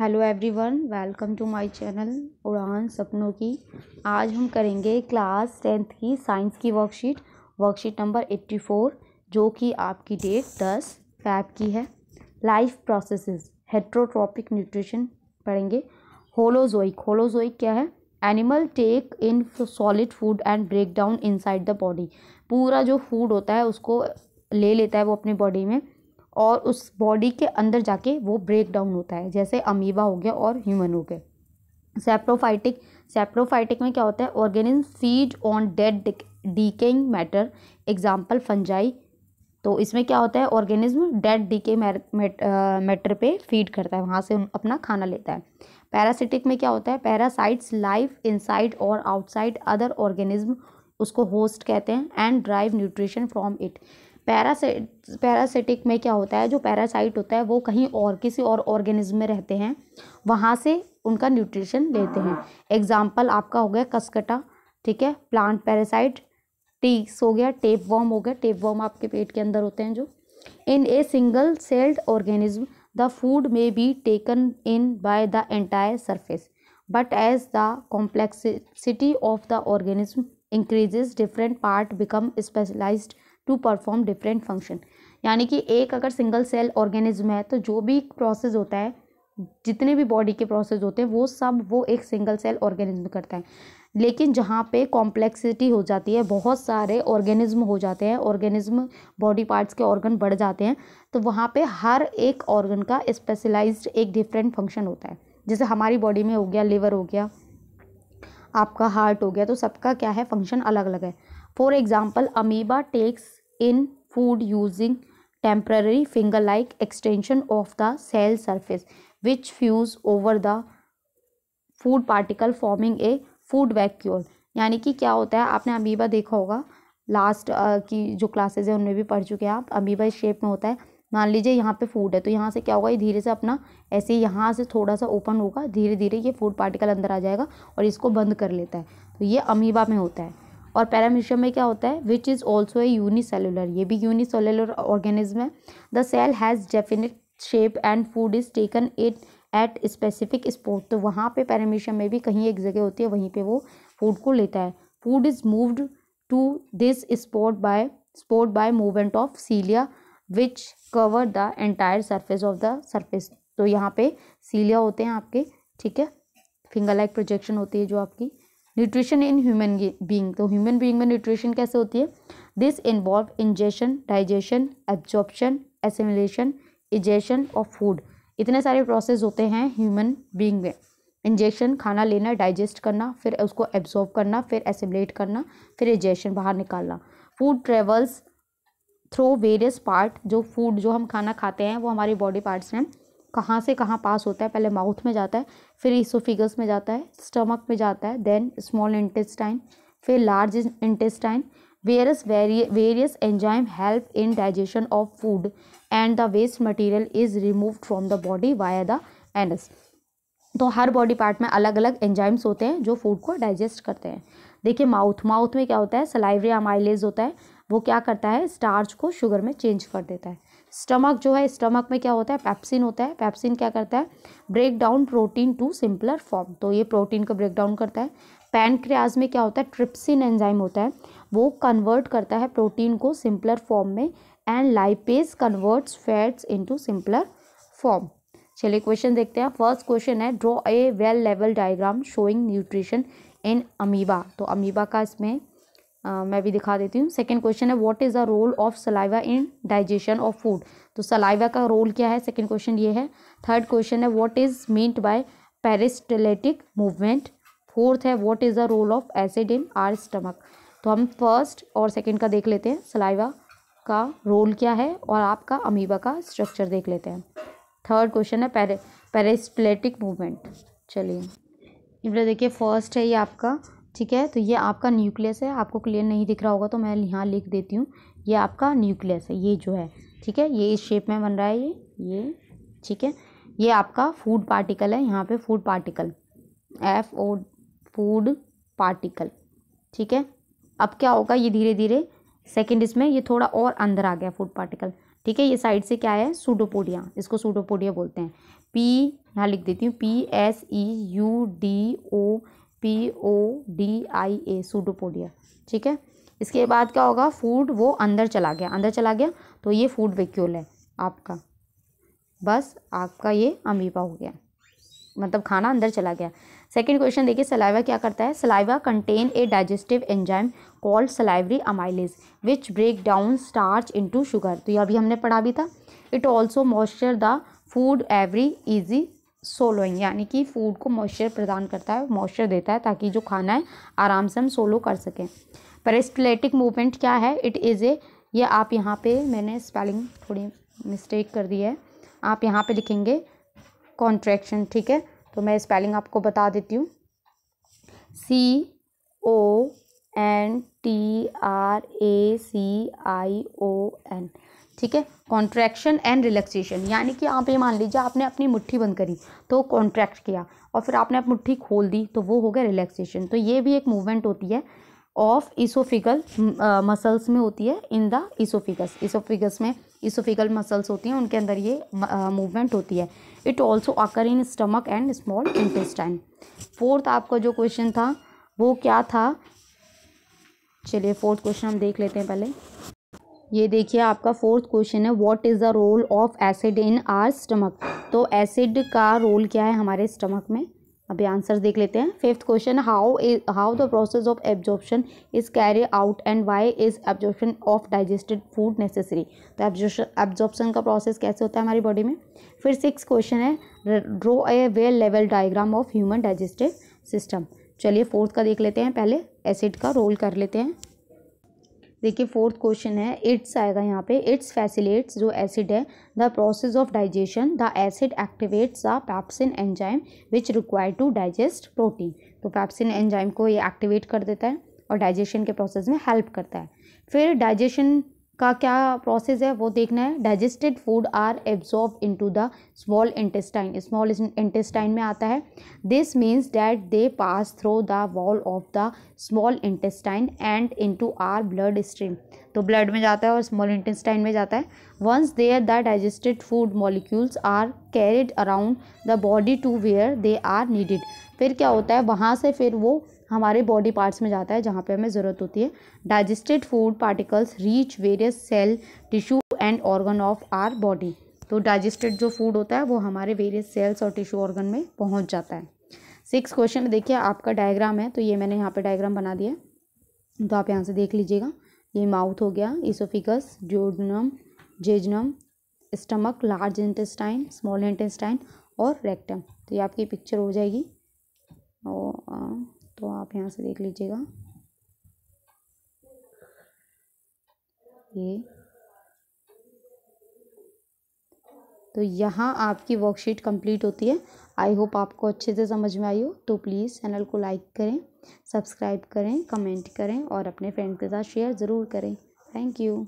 Hello everyone, welcome to my channel Udaan Sapnon की। आज हम करेंगे क्लास 10th की साइंस की वर्कशीट नंबर 84, जो कि आपकी डेट 10 फ़रवरी की है। लाइफ प्रोसेसेस, हेट्रोट्रॉपिक न्यूट्रिशन पढ़ेंगे। होलोजोइक क्या है? Animal take in solid food and break down inside the body. पूरा जो फूड होता है उसको ले लेता है वो अपनी बॉडी में, और उस बॉडी के अंदर जाके वो ब्रेक डाउन होता है, जैसे अमीबा हो गया और ह्यूमन हो गए। सेप्रोफाइटिक में क्या होता है? Organism feed on dead decaying matter, example fungi. तो इसमें क्या होता है? ऑर्गेनिज्म डेड डीके मैटर पे फीड करता है, वहाँ से अपना खाना लेता है। पैरासिटिक में क्या होता है? पैरासाइट्स लाइव इनसाइड और आउटसाइड अदर ऑर्गेनिज्म, उसको होस्ट कहते हैं, and drive nutrition from it. Parasitic में क्या होता है? जो पैरासाइट होता है वो कहीं और किसी और ऑर्गेनिज्म में रहते हैं, वहाँ से उनका न्यूट्रिशन लेते हैं। एग्जाम्पल आपका हो गया कसकटा, ठीक है, प्लांट पैरासाइट। टीक्स हो गया, टेप वर्म हो गया, टेप वर्म आपके पेट के अंदर होते हैं जो। In a single celled organism the food may be taken in by the entire surface, but as the complexity of the organism increases different part become specialised to perform different function. यानी कि एक अगर single cell organism है तो जो भी process होता है, जितने भी बॉडी के प्रोसेस होते हैं वो सब वो एक सिंगल सेल ऑर्गेनिज्म करता है। लेकिन जहाँ पे कॉम्प्लेक्सिटी हो जाती है, बहुत सारे ऑर्गेनिज्म हो जाते हैं, ऑर्गेनिज्म बॉडी पार्ट्स के ऑर्गन बढ़ जाते हैं, तो वहाँ पे हर एक ऑर्गन का स्पेशलाइज्ड एक डिफरेंट फंक्शन होता है। जैसे हमारी बॉडी में हो गया लिवर, हो गया आपका हार्ट, हो गया, तो सबका क्या है? फंक्शन अलग अलग है। For example amoeba takes in food using temporary finger-like extension of the cell surface which fuse over the food particle forming a food vacuole। यानी कि क्या होता है? आपने अमीबा देखा होगा, लास्ट की जो क्लासेज है उनमें भी पढ़ चुके हैं आप। अमीबा इस शेप में होता है। मान लीजिए यहाँ पे फूड है, तो यहाँ से क्या होगा? ये धीरे से अपना ऐसे यहाँ से थोड़ा सा ओपन होगा, धीरे धीरे ये फूड पार्टिकल अंदर आ जाएगा और इसको बंद कर लेता है। तो ये अमीबा में होता है। और पैरामीशियम में क्या होता है? Which is also a unicellular, ये भी यूनिसेलुलर ऑर्गेनिज्म है। The cell has definite shape and food is taken it at specific spot. तो वहाँ पे पैरामीशियम में भी कहीं एक जगह होती है, वहीं पे वो फूड को लेता है। Food is moved to this spot by movement of cilia which cover the entire surface of the surface. तो यहाँ पे सीलिया होते हैं आपके, ठीक है, फिंगर लाइक प्रोजेक्शन होती है जो आपकी। न्यूट्रिशन इन ह्यूमन बीइंग, तो ह्यूमन बीइंग में न्यूट्रिशन कैसे होती है? This involve ingestion, digestion, absorption, assimilation, egestion of food. इतने सारे प्रोसेस होते हैं ह्यूमन बीइंग में। इंजेक्शन खाना लेना, डाइजेस्ट करना, फिर उसको एब्जॉर्ब करना, फिर एसिमिलेट करना, फिर इजेशन बाहर निकालना। Food travels through various part, जो फूड जो हम खाना खाते हैं वो हमारी बॉडी पार्ट्स में कहाँ से कहाँ पास होता है? पहले माउथ में जाता है, फिर इसोफिगस में जाता है, स्टमक में जाता है, देन स्मॉल इंटेस्टाइन, फिर large intestine. Various enzyme help in digestion of food and the waste material is removed from the body via the anus. तो हर बॉडी पार्ट में अलग अलग एंजाइम्स होते हैं जो फूड को डाइजेस्ट करते हैं। देखिए माउथ में क्या होता है? सलाइवरी अमाइलेज होता है, वो क्या करता है? स्टार्च को शुगर में चेंज कर देता है। स्टमक जो है, स्टमक में क्या होता है? पेप्सिन होता है। पेप्सिन क्या करता है? Break down protein to simpler form, तो ये प्रोटीन को ब्रेक डाउन करता है। पैनक्रियाज में क्या होता है? ट्रिप्सिन एंजाइम होता है, वो कन्वर्ट करता है प्रोटीन को सिंपलर फॉर्म में, and lipase converts fats into simpler form. चलिए क्वेश्चन देखते हैं। फर्स्ट क्वेश्चन है, draw a well level diagram showing nutrition in amoeba. तो अमीबा का इसमें मैं भी दिखा देती हूँ। सेकेंड क्वेश्चन है, what is the role of saliva in digestion of food. तो सलाइवा का रोल क्या है? सेकेंड क्वेश्चन ये है। थर्ड क्वेश्चन है, what is meant by पेरिस्टलेटिक movement. Fourth है, what is the role of acid in our stomach. तो हम फर्स्ट और सेकेंड का देख लेते हैं, सलाइवा का रोल क्या है, और आपका अमीबा का स्ट्रक्चर देख लेते हैं। थर्ड क्वेश्चन है पेरिस्टलेटिक मूवमेंट। चलिए इधर देखिए, फर्स्ट है ये आपका, ठीक है, तो ये आपका न्यूक्लियस है। आपको क्लियर नहीं दिख रहा होगा तो मैं यहाँ लिख देती हूँ, ये आपका न्यूक्लियस है, ये जो है, ठीक है, ये इस शेप में बन रहा है ये, ठीक है। ये आपका फूड पार्टिकल है, यहाँ पे food particle, FO food particle, ठीक है। अब क्या होगा? ये धीरे धीरे सेकेंड इसमें ये थोड़ा और अंदर आ गया फूड पार्टिकल। ठीक है। ये साइड से क्या है, सूडोपोडिया, इसको सूडोपोडिया बोलते हैं। पी यहाँ लिख देती हूँ, PSEUDOPODIA, सूडोपोडिया, ठीक है। इसके बाद क्या होगा, फूड वो अंदर चला गया तो ये फूड वैक्यूल है आपका, बस आपका ये अमीबा हो गया, मतलब खाना अंदर चला गया। सेकंड क्वेश्चन देखिए, सलाइवा क्या करता है, saliva contain a digestive enzyme called salivary amylase which break down starch into sugar. तो ये अभी हमने पढ़ा भी था। It also moisture the food every easy swallowing, यानी कि फूड को मॉइस्चर प्रदान करता है, मॉइस्चर देता है ताकि जो खाना है आराम से हम सोलो कर सकें। पेरिस्टलेटिक मूवमेंट क्या है, इट इज़ ए, ये आप यहाँ पे मैंने स्पेलिंग थोड़ी मिस्टेक कर दी है, आप यहाँ पे लिखेंगे कॉन्ट्रैक्शन, ठीक है। तो मैं स्पेलिंग आपको बता देती हूँ, CONTRACTION, ठीक है। कॉन्ट्रैक्शन एंड रिलैक्सेशन, यानी कि आप ये मान लीजिए आपने अपनी मुट्ठी बंद करी तो कॉन्ट्रैक्ट किया, और फिर आपने अपनी मुट्ठी खोल दी तो वो हो गया रिलैक्सेशन। तो ये भी एक मूवमेंट होती है ऑफ इसोफिगल मसल्स में होती है, इन द इसोफिगस में इसोफिगल मसल्स होती हैं, उनके अंदर ये मूवमेंट होती है। It also occur in stomach and small intestine. Fourth आपका जो क्वेश्चन था वो क्या था, चलिए फोर्थ क्वेश्चन हम देख लेते हैं पहले। ये देखिए आपका फोर्थ क्वेश्चन है, what is the role of acid in our stomach. तो एसिड का रोल क्या है हमारे स्टमक में, अभी आंसर देख लेते हैं। Fifth question, how the process of absorption is carry out and why is absorption of digested food necessary. तो एब्जॉर्प्शन का प्रोसेस कैसे होता है हमारी बॉडी में। फिर सिक्स क्वेश्चन है, draw a well level diagram of human digestive system. चलिए फोर्थ का देख लेते हैं, पहले एसिड का रोल कर लेते हैं। देखिए फोर्थ क्वेश्चन है, इट्स आएगा यहाँ पे, इट्स फैसिलिटेट्स, जो एसिड है, the process of digestion, the acid activates the pepsin enzyme which require to digest protein. तो पैप्सिन एंजाइम को ये एक्टिवेट कर देता है और डाइजेशन के प्रोसेस में हेल्प करता है। फिर डाइजेशन का क्या प्रोसेस है वो देखना है। Digested food are absorb into the small intestine में आता है। This means that they pass through the wall of the small intestine and into our blood stream. तो ब्लड में जाता है और स्मॉल इंटेस्टाइन में जाता है। Once there the digested food molecules are carried around the body to where they are needed. फिर क्या होता है, वहाँ से फिर वो हमारे बॉडी पार्ट्स में जाता है जहाँ पे हमें ज़रूरत होती है। Digested food particles reach various cell, tissue and organ of our body. तो डाइजेस्टेड जो फूड होता है वो हमारे वेरियस सेल्स और टिश्यू ऑर्गन में पहुँच जाता है। सिक्स क्वेश्चन देखिए आपका डायग्राम है, तो ये मैंने यहाँ पे डायग्राम बना दिया, तो आप यहाँ से देख लीजिएगा। ये माउथ हो गया, oesophagus, duodenum, jejunum, stomach, large intestine, small intestine और रेक्टम। तो ये आपकी पिक्चर हो जाएगी, और तो आप यहाँ से देख लीजिएगा। ये तो यहाँ आपकी वर्कशीट कंप्लीट होती है। आई होप आपको अच्छे से समझ में आई हो। तो प्लीज़ चैनल को लाइक करें, सब्सक्राइब करें, कमेंट करें और अपने फ्रेंड के साथ शेयर ज़रूर करें। Thank you.